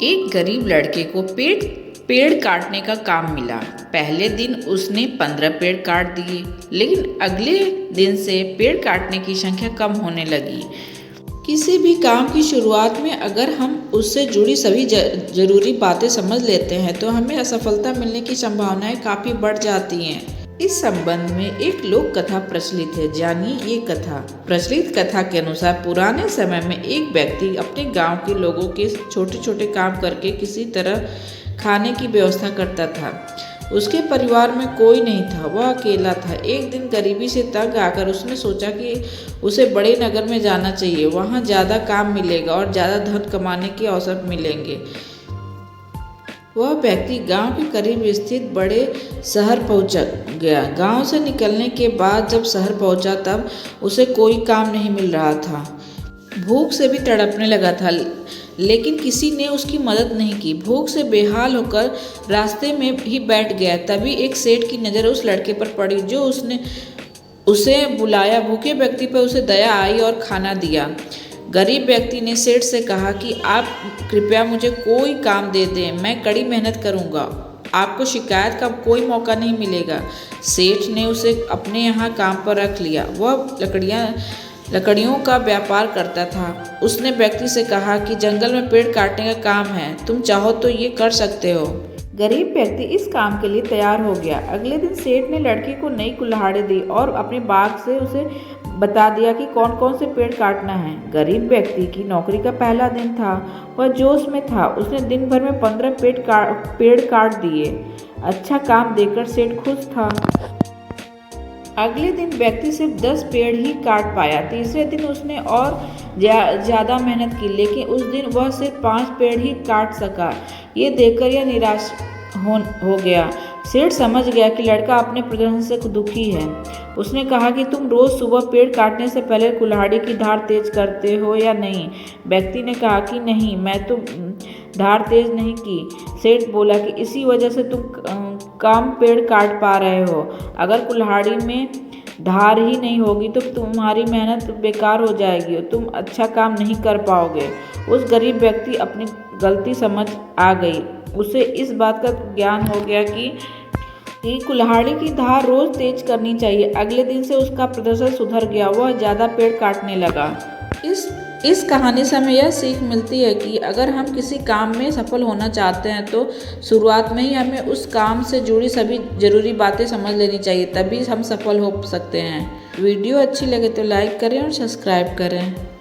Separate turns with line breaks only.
एक गरीब लड़के को पेड़ काटने का काम मिला। पहले दिन उसने 15 पेड़ काट दिए, लेकिन अगले दिन से पेड़ काटने की संख्या कम होने लगी। किसी भी काम की शुरुआत में अगर हम उससे जुड़ी सभी जरूरी बातें समझ लेते हैं तो हमें असफलता मिलने की संभावनाएं काफ़ी बढ़ जाती हैं। इस संबंध में एक लोक कथा प्रचलित है, जानिए ये कथा। प्रचलित कथा के अनुसार पुराने समय में एक व्यक्ति अपने गांव के लोगों के छोटे छोटे काम करके किसी तरह खाने की व्यवस्था करता था। उसके परिवार में कोई नहीं था, वह अकेला था। एक दिन गरीबी से तंग आकर उसने सोचा कि उसे बड़े नगर में जाना चाहिए, वहाँ ज़्यादा काम मिलेगा और ज़्यादा धन कमाने के अवसर मिलेंगे। वह व्यक्ति गांव के करीब स्थित बड़े शहर पहुंच गया। गांव से निकलने के बाद जब शहर पहुंचा तब उसे कोई काम नहीं मिल रहा था। भूख से भी तड़पने लगा था, लेकिन किसी ने उसकी मदद नहीं की। भूख से बेहाल होकर रास्ते में ही बैठ गया। तभी एक सेठ की नज़र उस लड़के पर पड़ी जो उसने उसे बुलाया। भूखे व्यक्ति पर उसे दया आई और खाना दिया। गरीब व्यक्ति ने सेठ से कहा कि आप कृपया मुझे कोई काम दे दें, मैं कड़ी मेहनत करूंगा, आपको शिकायत का कोई मौका नहीं मिलेगा। सेठ ने उसे अपने यहाँ काम पर रख लिया। वह लकड़ियों का व्यापार करता था। उसने व्यक्ति से कहा कि जंगल में पेड़ काटने का काम है, तुम चाहो तो ये कर सकते हो। गरीब व्यक्ति इस काम के लिए तैयार हो गया। अगले दिन सेठ ने लड़के को नई कुल्हाड़ी दी और अपने बाग से उसे बता दिया कि कौन कौन से पेड़ काटना है। गरीब व्यक्ति की नौकरी का पहला दिन था, वह जोश में था। उसने दिन भर में 15 पेड़ काट दिए। अच्छा काम देखकर सेठ खुश था। अगले दिन व्यक्ति सिर्फ 10 पेड़ ही काट पाया। तीसरे दिन उसने और ज़्यादा मेहनत की, लेकिन उस दिन वह सिर्फ 5 पेड़ ही काट सका। ये देखकर यह निराश हो गया। सेठ समझ गया कि लड़का अपने प्रदर्शन से दुखी है। उसने कहा कि तुम रोज सुबह पेड़ काटने से पहले कुल्हाड़ी की धार तेज करते हो या नहीं? व्यक्ति ने कहा कि नहीं, मैं तो धार तेज नहीं की। सेठ बोला कि इसी वजह से तुम कम पेड़ काट पा रहे हो। अगर कुल्हाड़ी में धार ही नहीं होगी तो तुम्हारी मेहनत बेकार हो जाएगी और तुम अच्छा काम नहीं कर पाओगे। उस गरीब व्यक्ति अपनी गलती समझ आ गई। उसे इस बात का ज्ञान हो गया कि कुल्हाड़ी की धार रोज तेज करनी चाहिए। अगले दिन से उसका प्रदर्शन सुधर गया, वह ज़्यादा पेड़ काटने लगा। इस कहानी से हमें यह सीख मिलती है कि अगर हम किसी काम में सफल होना चाहते हैं तो शुरुआत में ही हमें उस काम से जुड़ी सभी जरूरी बातें समझ लेनी चाहिए, तभी हम सफल हो सकते हैं। वीडियो अच्छी लगे तो लाइक करें और सब्सक्राइब करें।